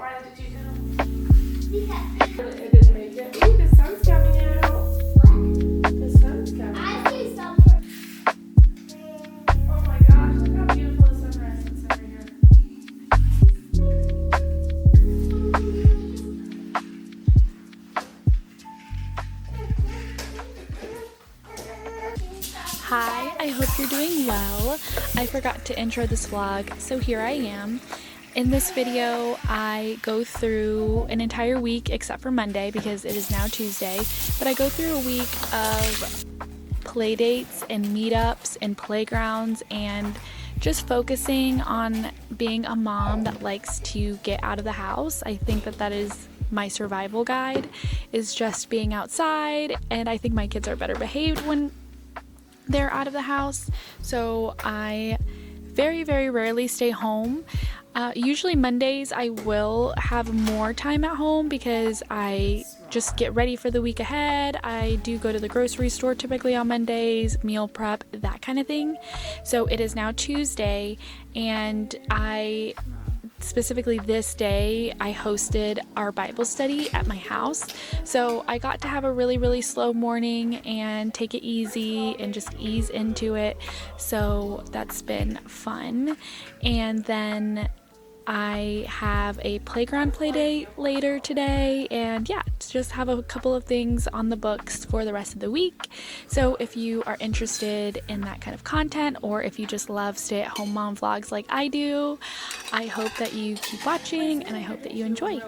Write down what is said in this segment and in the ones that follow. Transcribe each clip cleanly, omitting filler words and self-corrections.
Why did you know? Because it didn't make it. Ooh, the sun's coming out. What? The sun's coming out. I see something. Oh my gosh, look how beautiful the sunrise is over here. Hi, I hope you're doing well. I forgot to intro this vlog, so here I am. In this video, I go through an entire week except for Monday because it is now Tuesday, but I go through a week of play dates and meetups and playgrounds and just focusing on being a mom that likes to get out of the house. I think that is my survival guide, is just being outside, and I think my kids are better behaved when they're out of the house, so I very, very rarely stay home. Usually Mondays I will have more time at home because I just get ready for the week ahead. I do go to the grocery store typically on Mondays, meal prep, that kind of thing. So it is now Tuesday, and specifically this day, I hosted our Bible study at my house. So I got to have a really, really slow morning and take it easy and just ease into it. So that's been fun. And then I have a playground play date later today, and yeah, just have a couple of things on the books for the rest of the week. So if you are interested in that kind of content, or if you just love stay-at-home mom vlogs like I do, I hope that you keep watching and I hope that you enjoy.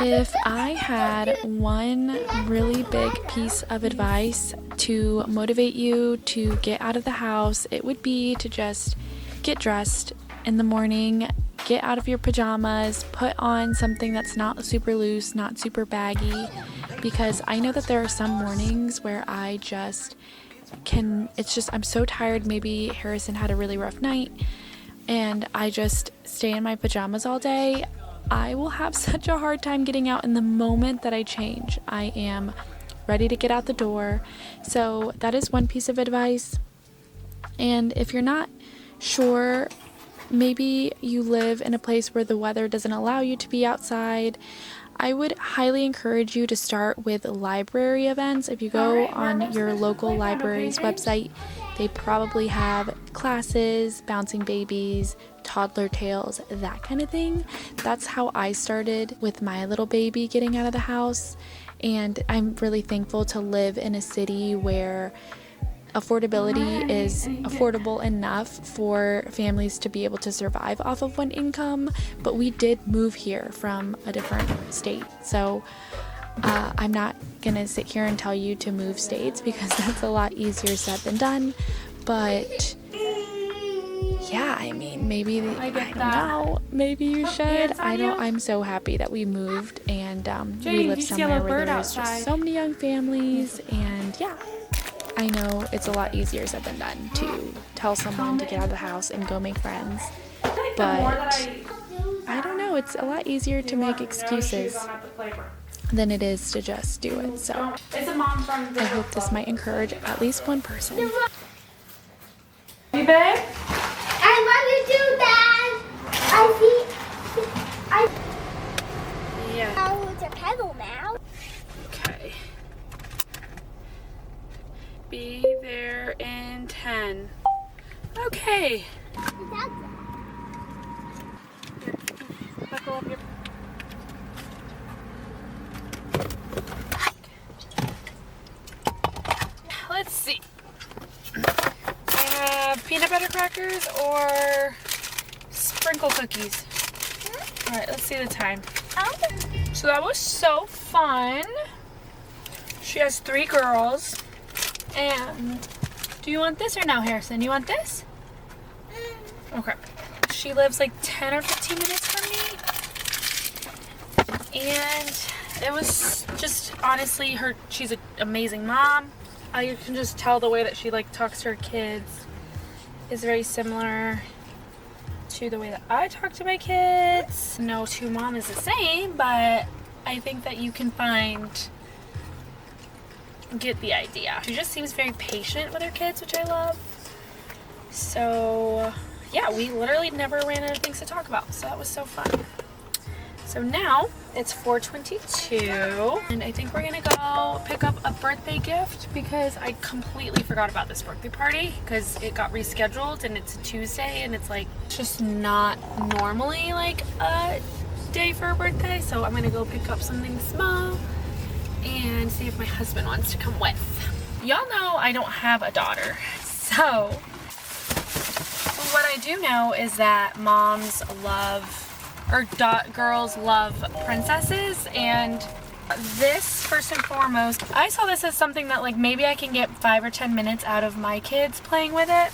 If I had one really big piece of advice to motivate you to get out of the house, it would be to just get dressed in the morning, get out of your pajamas, put on something that's not super loose, not super baggy, because I know that there are some mornings where I'm so tired. Maybe Harrison had a really rough night and I just stay in my pajamas all day. I will have such a hard time getting out in the moment that I change. I am ready to get out the door. So that is one piece of advice. And if you're not sure, maybe you live in a place where the weather doesn't allow you to be outside, I would highly encourage you to start with library events. If you go on your local library's website, they probably have classes, bouncing babies, toddler tales, that kind of thing. That's how I started with my little baby getting out of the house, and I'm really thankful to live in a city where affordability is affordable enough for families to be able to survive off of one income, but we did move here from a different state. So I'm not gonna sit here and tell you to move states because that's a lot easier said than done, but yeah, I mean, maybe I don't know, maybe you should. I'm so happy that we moved, and we live somewhere where there's just so many young families, and yeah, I know it's a lot easier said than done to tell someone to get out of the house and go make friends, but I don't know, it's a lot easier to make excuses than it is to just do it. So I hope this might encourage at least one person. You babe? I want to do that. Yeah. Oh, it's a pedal now. Okay. Be there in 10. Okay. Buckle up your... Let's see. I have peanut butter crackers or sprinkle cookies. Alright, let's see the time. So that was so fun. She has 3 girls. And do you want this or no, Harrison? You want this? Okay. She lives like 10 or 15 minutes from me. And it was just honestly she's an amazing mom. You can just tell the way that she like talks to her kids is very similar to the way that I talk to my kids. No two mom is the same, but I think that you can get the idea. She just seems very patient with her kids, which I love. So yeah, we literally never ran out of things to talk about, so that was so fun. So now it's 4:22 and I think we're gonna go pick up a birthday gift because I completely forgot about this birthday party because it got rescheduled and it's a Tuesday and it's like just not normally like a day for a birthday. So I'm gonna go pick up something small and see if my husband wants to come with. Y'all know I don't have a daughter, so what I do know is that moms love girls love princesses, and this first and foremost, I saw this as something that like maybe I can get 5 or 10 minutes out of my kids playing with it.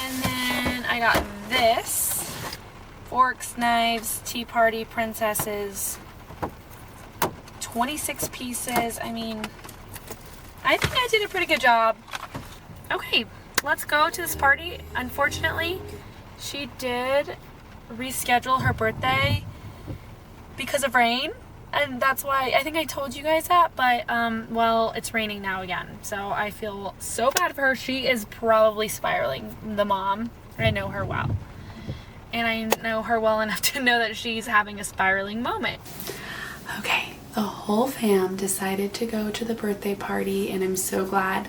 And then I got this forks, knives, tea party princesses, 26 pieces. I mean, I think I did a pretty good job. Okay, let's go to this party. Unfortunately, she did reschedule her birthday because of rain, and that's why I think I told you guys that, but well, it's raining now again, so I feel so bad for her. She is probably spiraling, the mom. I know her well, and I know her well enough to know that she's having a spiraling moment. Okay, the whole fam decided to go to the birthday party, and I'm so glad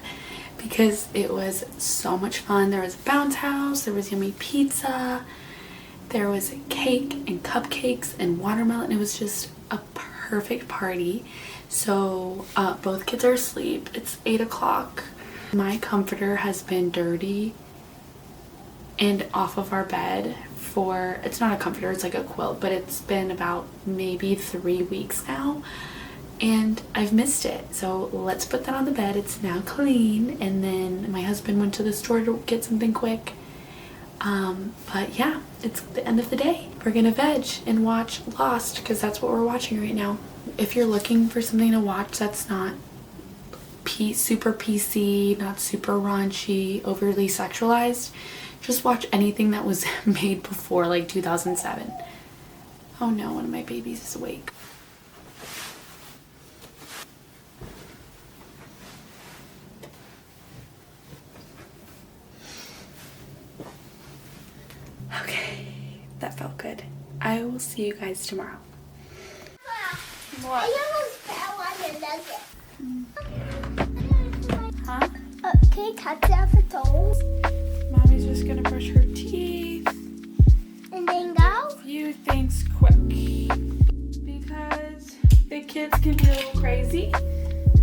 because it was so much fun. There was a bounce house, there was yummy pizza, there was cake and cupcakes and watermelon. It was just a perfect party. So both kids are asleep. It's 8 o'clock. My comforter has been dirty and off of our bed for, it's not a comforter, it's like a quilt, but it's been about maybe 3 weeks now. And I've missed it. So let's put that on the bed. It's now clean. And then my husband went to the store to get something quick. But yeah, it's the end of the day. We're gonna veg and watch Lost because that's what we're watching right now. If you're looking for something to watch that's not super PC, not super raunchy, overly sexualized, just watch anything that was made before like 2007. Oh no, one of my babies is awake. Okay, that felt good. I will see you guys tomorrow. What? I almost fell on the nugget. Huh? Can you touch that for toes? Mommy's just gonna brush her teeth. And then go? Few things quick. Because the kids can be a little crazy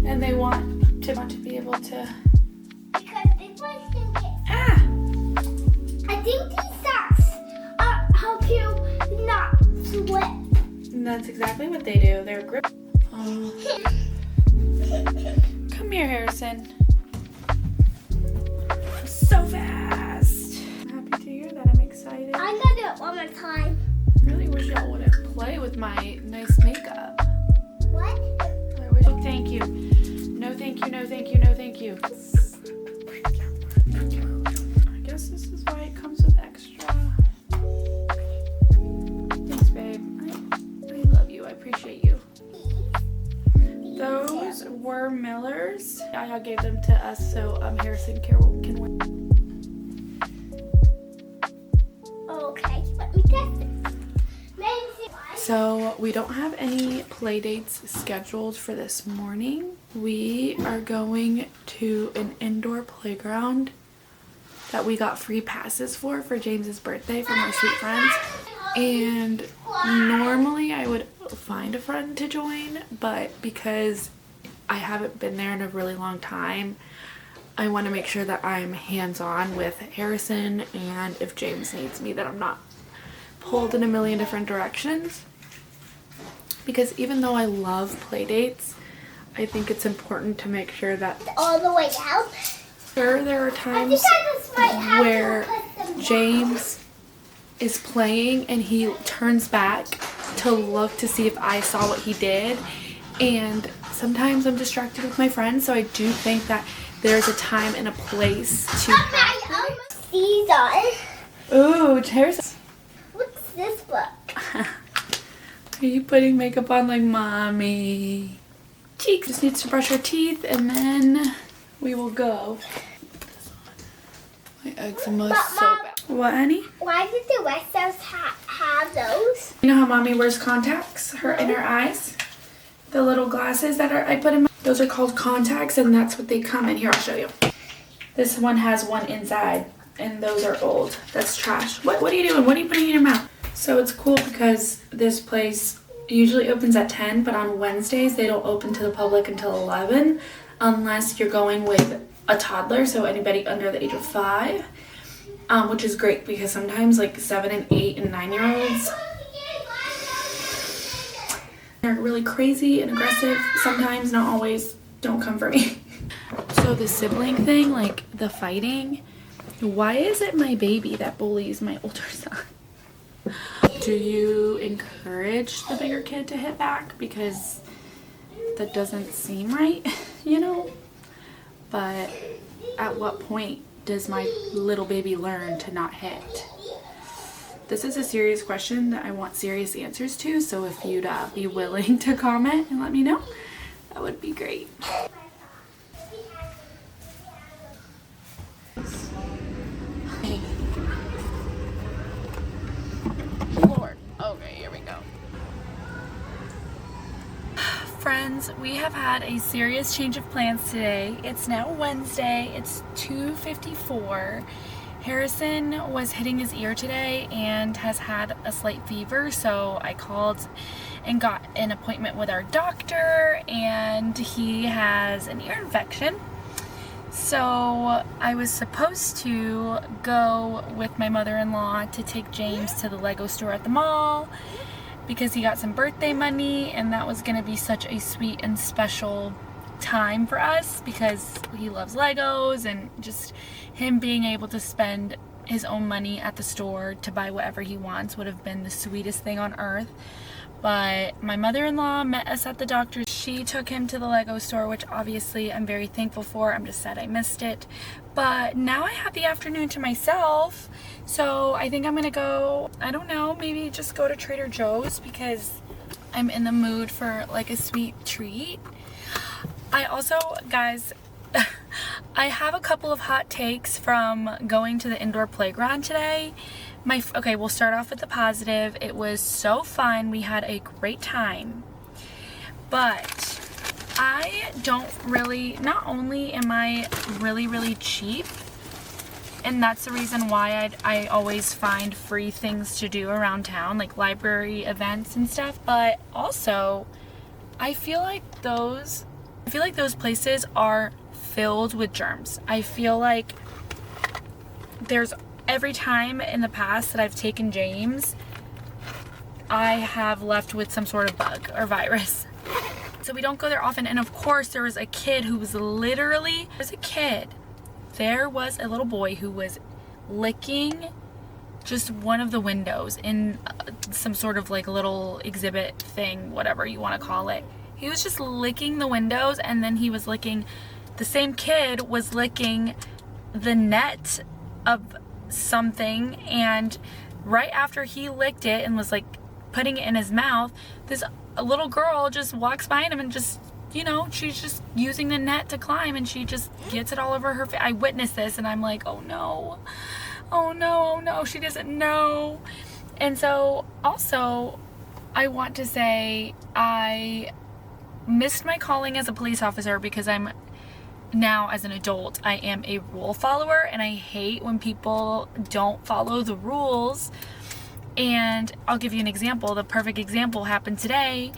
and they want to be able to. Because big boys can get. Ah! I think these socks help you not slip. And that's exactly what they do. They're grip. Oh. Come here, Harrison. So fast. I'm happy to hear that. I'm excited. I'm gonna do it one more time. I really wish y'all wouldn't play with my nice makeup. What? I wish. Oh, thank you. No, thank you. No, thank you. No, thank you. I guess this is why it comes with extra. Thanks, babe. I love you. I appreciate you. Those were Miller's. I gave them to us so Harrison can wear. Okay, let me test it. So we don't have any play dates scheduled for this morning. We are going to an indoor playground that we got free passes for James's birthday from our sweet friends. And normally I would find a friend to join, but because I haven't been there in a really long time, I want to make sure that I'm hands-on with Harrison, and if James needs me, that I'm not pulled in a million different directions. Because even though I love play dates, I think it's important to make sure that All the way down. there are I times think I just might have where to put them James is playing and he turns back to look to see if I saw what he did, and sometimes I'm distracted with my friends, so I do think that there's a time and a place to have. These on. Ooh, Tara's. What's this book? Are you putting makeup on like mommy? Cheeks just needs to brush her teeth and then we will go. My eczema is so bad. What, honey? Why did the West House have those? You know how mommy wears contacts in her eyes? The little glasses that I put in, those are called contacts, and that's what they come in. Here, I'll show you. This one has one inside, and those are old. That's trash. What are you doing? What are you putting in your mouth? So it's cool because this place usually opens at 10, but on Wednesdays they don't open to the public until 11, unless you're going with a toddler, so anybody under the age of 5, which is great because sometimes like 7 and 8 and 9-year-olds, they're really crazy and aggressive sometimes, not always. Don't come for me. So the sibling thing, like the fighting, why is it my baby that bullies my older son? Do you encourage the bigger kid to hit back? Because that doesn't seem right, you know? But at what point does my little baby learn to not hit? This is a serious question that I want serious answers to, so if you'd be willing to comment and let me know, that would be great. Lord. Okay, here we go. Friends, we have had a serious change of plans today. It's now Wednesday. It's 2:54. Harrison was hitting his ear today and has had a slight fever, so I called and got an appointment with our doctor, and he has an ear infection. So I was supposed to go with my mother-in-law to take James to the Lego store at the mall because he got some birthday money, and that was going to be such a sweet and special time for us because he loves Legos, and just him being able to spend his own money at the store to buy whatever he wants would have been the sweetest thing on earth. But my mother-in-law met us at the doctor's. She took him to the Lego store, which obviously I'm very thankful for. I'm just sad I missed it. But now I have the afternoon to myself, so I think I'm gonna go, I don't know, maybe just go to Trader Joe's because I'm in the mood for like a sweet treat. I also, guys, I have a couple of hot takes from going to the indoor playground today. Okay, we'll start off with the positive. It was so fun. We had a great time. But I don't really, not only am I really cheap, and that's the reason why I always find free things to do around town, like library events and stuff, but also I feel like those places are filled with germs. I feel like there's every time in the past that I've taken James, I have left with some sort of bug or virus. So we don't go there often. And of course there was a kid who was literally, there was a little boy who was licking just one of the windows in some sort of like little exhibit thing, whatever you want to call it. He was just licking the windows, and then he was licking, the same kid was licking the net of something, and right after he licked it and was like putting it in his mouth, this little girl just walks by him and just, you know, she's just using the net to climb, and she just gets it all over her face. I witnessed this and I'm like, oh no, oh no, oh no, she doesn't know. And so also I want to say I missed my calling as a police officer because I'm now, as an adult, I am a rule follower, and I hate when people don't follow the rules. And I'll give you an example. The perfect example happened today.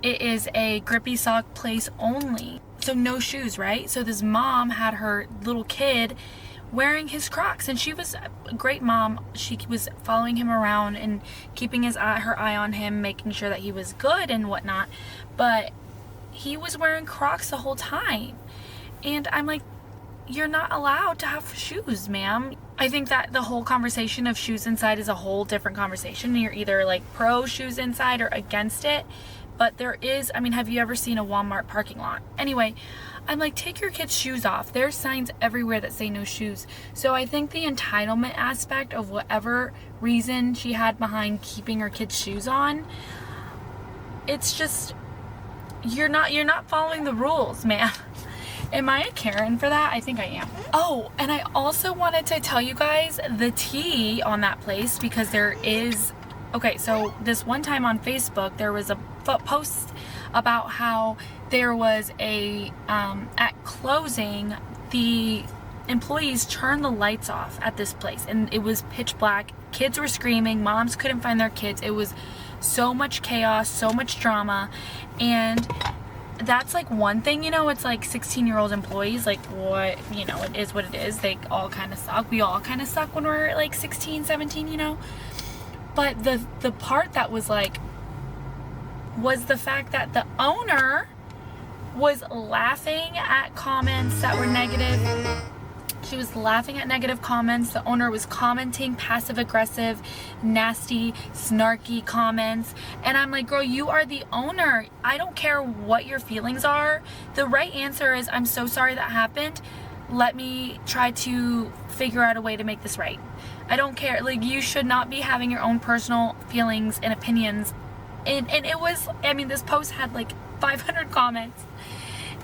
It is a grippy sock place only, so no shoes, right? So this mom had her little kid wearing his Crocs, and she was a great mom. She was following him around and keeping her eye on him, making sure that he was good and whatnot. But he was wearing Crocs the whole time. And I'm like, you're not allowed to have shoes, ma'am. I think that the whole conversation of shoes inside is a whole different conversation. You're either like pro shoes inside or against it. But there is, I mean, have you ever seen a Walmart parking lot? Anyway, I'm like, take your kids' shoes off. There's signs everywhere that say no shoes. So I think the entitlement aspect of whatever reason she had behind keeping her kids' shoes on, it's just, you're not following the rules, man. Am I a Karen for that? I think I am. Oh, and I also wanted to tell you guys the tea on that place, because there is, okay, so this one time on Facebook, there was a post about how there was a, at closing, the employees turned the lights off at this place, and it was pitch black. Kids were screaming, moms couldn't find their kids. It was so much chaos, so much drama, and that's like one thing, you know, it's like 16-year-old employees, like what, you know, it is what it is. They all kind of suck. We all kind of suck when we're like 16, 17, you know. But the part that was like, was the fact that the owner was laughing at comments that were negative. She was laughing at negative comments. The owner was commenting passive-aggressive, nasty, snarky comments. And I'm like, girl, you are the owner. I don't care what your feelings are. The right answer is, I'm so sorry that happened. Let me try to figure out a way to make this right. I don't care. Like, you should not be having your own personal feelings and opinions. And it was, I mean, this post had like 500 comments.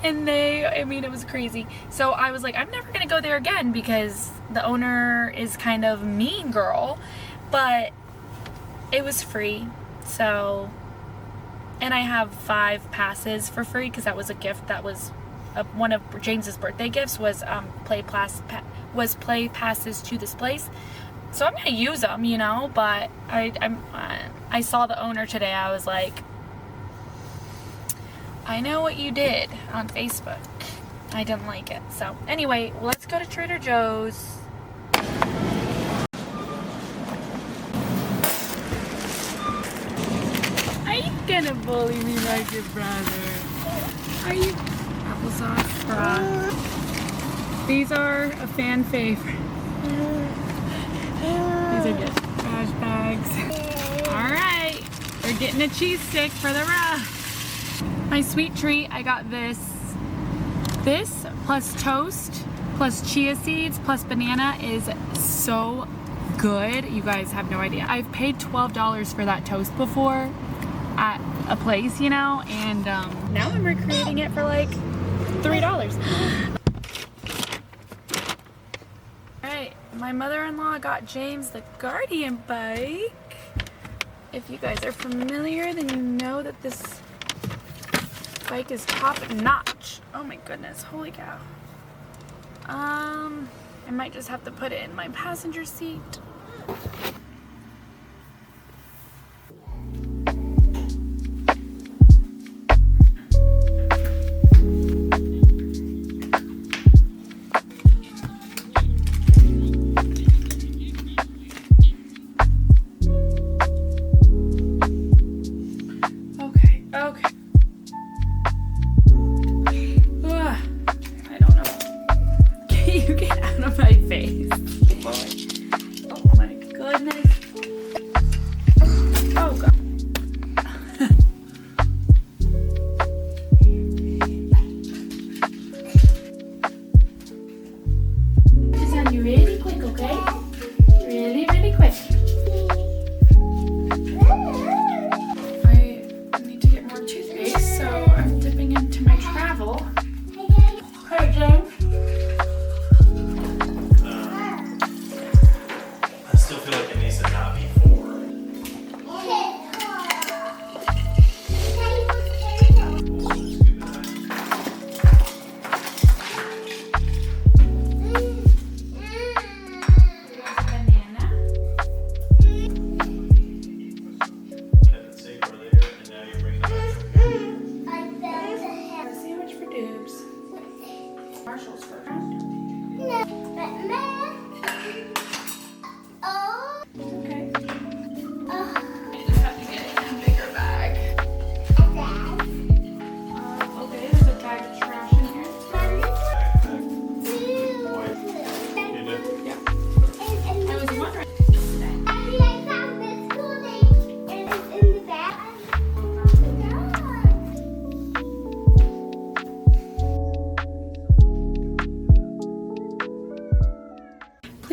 And I mean, it was crazy. So I was like, I'm never going to go there again, because the owner is kind of mean girl. But it was free. So, and I have 5 passes for free, because that was a gift. That was one of James's birthday gifts, was play passes to this place. So I'm gonna use them, you know. But I saw the owner today. I was like, I know what you did on Facebook. I didn't like it. So anyway, let's go to Trader Joe's. Are you gonna bully me like your brother? Are you? Applesauce, bruh. These are a fan favorite. These are good. Trash bags. Alright. They're getting a cheese stick for the rough. My sweet treat, I got this plus toast, plus chia seeds, plus banana is so good. You guys have no idea. I've paid $12 for that toast before at a place, you know, and now I'm recreating it for like $3. Alright, my mother-in-law got James the Guardian bike. If you guys are familiar, then you know that this bike is top notch. Oh my goodness, holy cow. I might just have to put it in my passenger seat.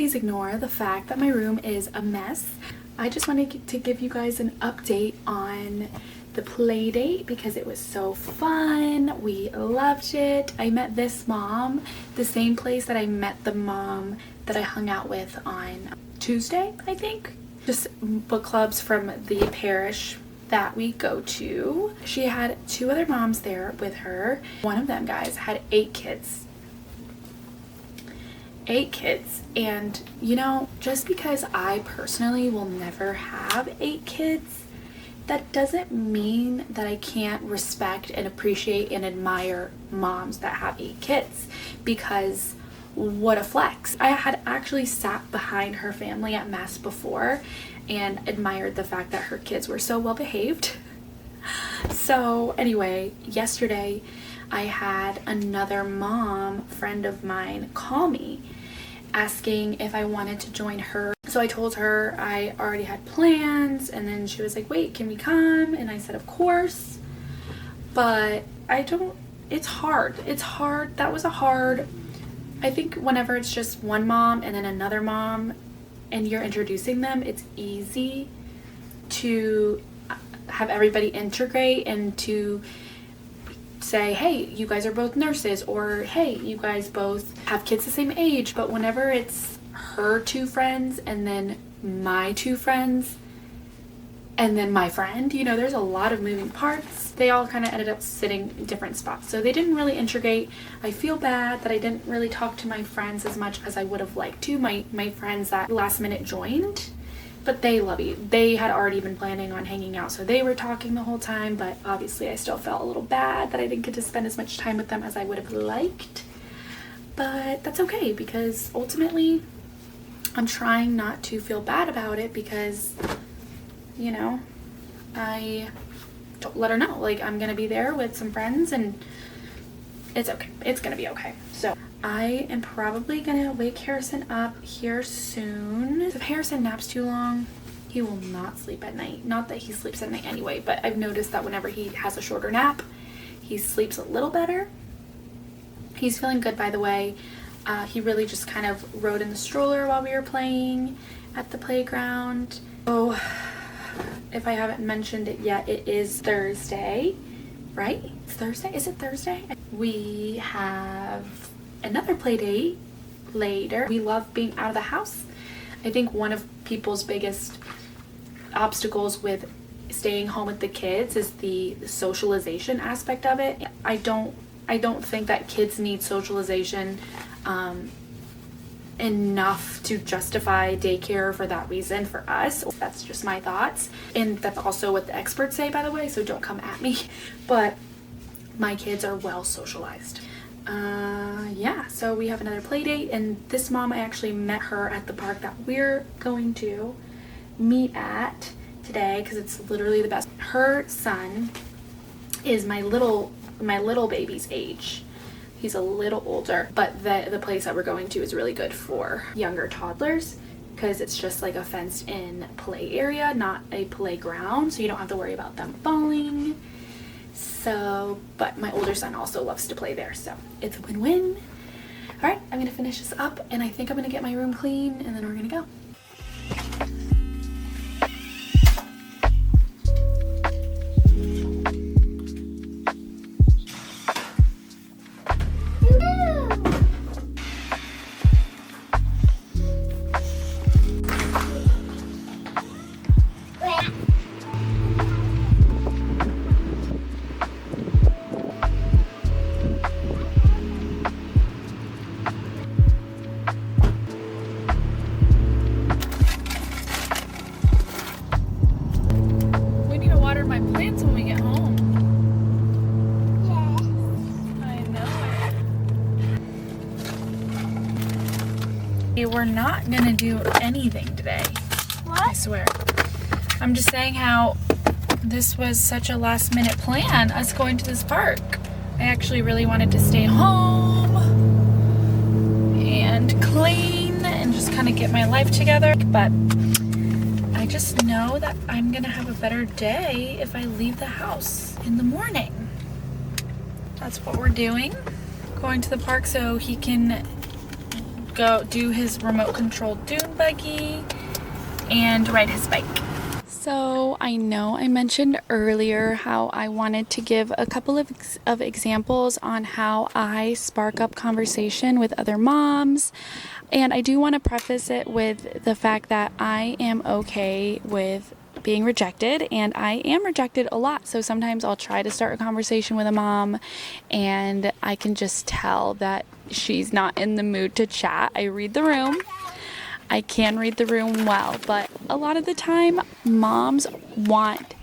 please ignore the fact that my room is a mess. I just wanted to give you guys an update on the play date because it was so fun. We loved it. I met this mom, the same place that I met the mom that I hung out with on Tuesday, I think. Just book clubs from the parish that we go to. She had 2 other moms there with her. One of them, guys, had 8 kids. 8 kids. And you know, just because I personally will never have 8 kids, that doesn't mean that I can't respect and appreciate and admire moms that have 8 kids, because what a flex. I had actually sat behind her family at mass before and admired the fact that her kids were so well behaved. So anyway, yesterday I had another mom friend of mine call me asking if I wanted to join her. So I told her I already had plans, and then she was like, wait, can we come? And I said, of course. But it's hard. That was a hard, I think whenever it's just one mom and then another mom and you're introducing them, it's easy to have everybody integrate and to say, hey, you guys are both nurses, or hey, you guys both have kids the same age. But whenever it's her 2 friends and then my 2 friends and then my friend, you know, there's a lot of moving parts. They all kind of ended up sitting in different spots, so they didn't really integrate. I feel bad that I didn't really talk to my friends as much as I would have liked to. My friends that last minute joined, but they love you. They had already been planning on hanging out, so they were talking the whole time. But obviously I still felt a little bad that I didn't get to spend as much time with them as I would have liked. But that's okay, because ultimately I'm trying not to feel bad about it, because, you know, I don't let her know, like, I'm gonna be there with some friends and it's okay. It's gonna be okay. So I am probably gonna wake Harrison up here soon. If Harrison naps too long, he will not sleep at night. Not that he sleeps at night anyway, but I've noticed that whenever he has a shorter nap, he sleeps a little better. He's feeling good, by the way. He really just kind of rode in the stroller while we were playing at the playground. So if I haven't mentioned it yet, it is Thursday, right? It's Thursday? Is it Thursday? We have another play date later. We love being out of the house. I think one of people's biggest obstacles with staying home with the kids is the socialization aspect of it. I don't think that kids need socialization enough to justify daycare for that reason for us. That's just my thoughts, and that's also what the experts say, by the way, so don't come at me. But my kids are well socialized. Yeah, so we have another play date, and this mom, I actually met her at the park that we're going to meet at today, because it's literally the best. Her son is my little baby's age. He's a little older, but the place that we're going to is really good for younger toddlers, because it's just like a fenced in play area, not a playground, so you don't have to worry about them falling. So, but my older son also loves to play there, so it's a win-win. All right, I'm gonna finish this up, and I think I'm gonna get my room clean, and then we're gonna go. My plants when we get home. Yes. I know. We're not gonna do anything today. What? I swear. I'm just saying how this was such a last minute plan, us going to this park. I actually really wanted to stay home and clean and just kind of get my life together, but I just know that I'm gonna have a better day if I leave the house in the morning. That's what we're doing. Going to the park so he can go do his remote controlled dune buggy and ride his bike. So I know I mentioned earlier how I wanted to give a couple of examples on how I spark up conversation with other moms. And I do want to preface it with the fact that I am okay with being rejected, and I am rejected a lot. So sometimes I'll try to start a conversation with a mom and I can just tell that she's not in the mood to chat. I read the room. I can read the room well, but a lot of the time, moms want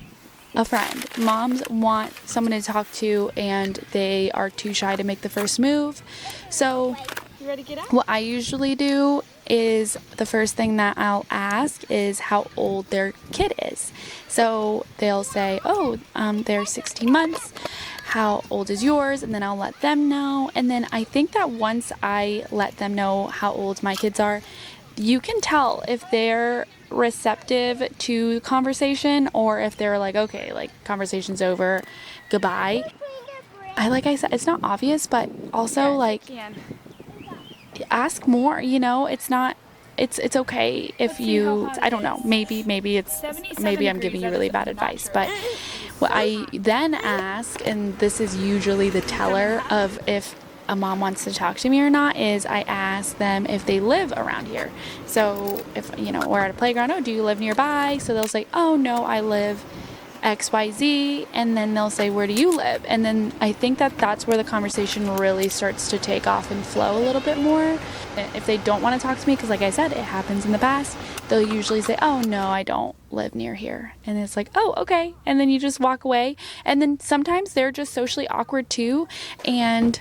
a friend. Moms want someone to talk to, and they are too shy to make the first move. So, You ready to get out? what I usually do is the first thing that I'll ask is how old their kid is. So, they'll say, oh, they're 16 months. How old is yours? And then I'll let them know. And then I think that once I let them know how old my kids are, you can tell if they're receptive to conversation or if they're like, okay, like conversation's over, goodbye. Like I said, it's not obvious, but also like ask more, you know, it's okay if you, I don't know, maybe I'm giving you really bad advice, but what I then ask, and this is usually the teller of if a mom wants to talk to me or not, is I ask them if they live around here. So if, you know, we're at a playground, oh, do you live nearby? So they'll say, oh, no, I live XYZ, and then they'll say, where do you live? And then I think that that's where the conversation really starts to take off and flow a little bit more. If they don't want to talk to me, because like I said, it happens in the past, they'll usually say, oh, no, I don't live near here. And it's like, oh, okay. And then you just walk away. And then sometimes they're just socially awkward too, and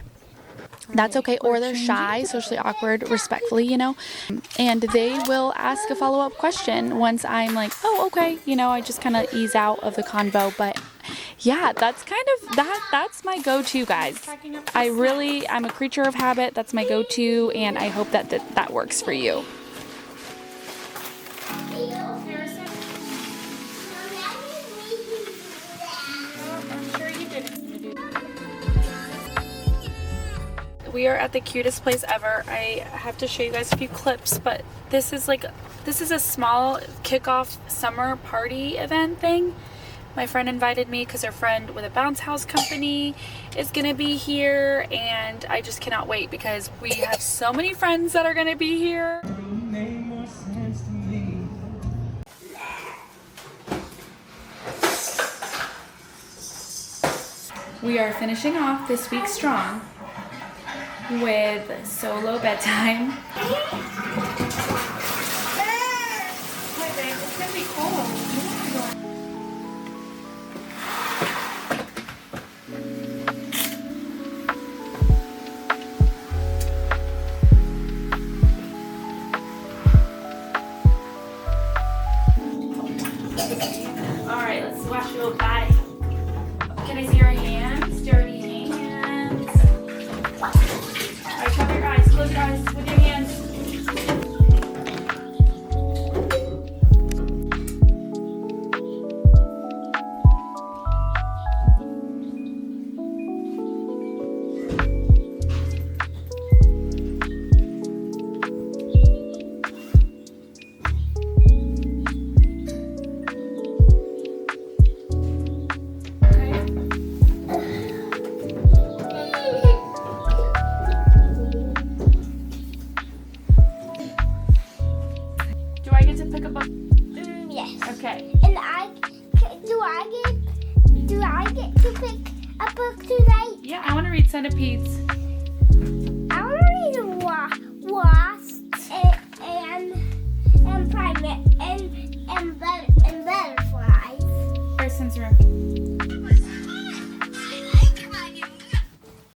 that's okay, or they're shy, socially awkward, respectfully, you know, and they will ask a follow-up question once I'm like, oh, okay, you know, I just kind of ease out of the convo. But yeah, that's kind of that's my go-to, guys. I'm a creature of habit. That's my go-to, and I hope that works for you. We are at the cutest place ever. I have to show you guys a few clips, but this is a small kickoff summer party event thing. My friend invited me because her friend with a bounce house company is gonna be here, and I just cannot wait because we have so many friends that are gonna be here. We are finishing off this week strong with solo bedtime. Wait, babe, it's gonna be cold. Alright, let's wash your body. Can I see your hands? Dirty hands. Alright, cover your eyes. Close your eyes with your hands. Do I get to pick a book? Yes. Okay. And do I get to pick a book tonight? Yeah, I want to read Centipedes. I want to read Wasp.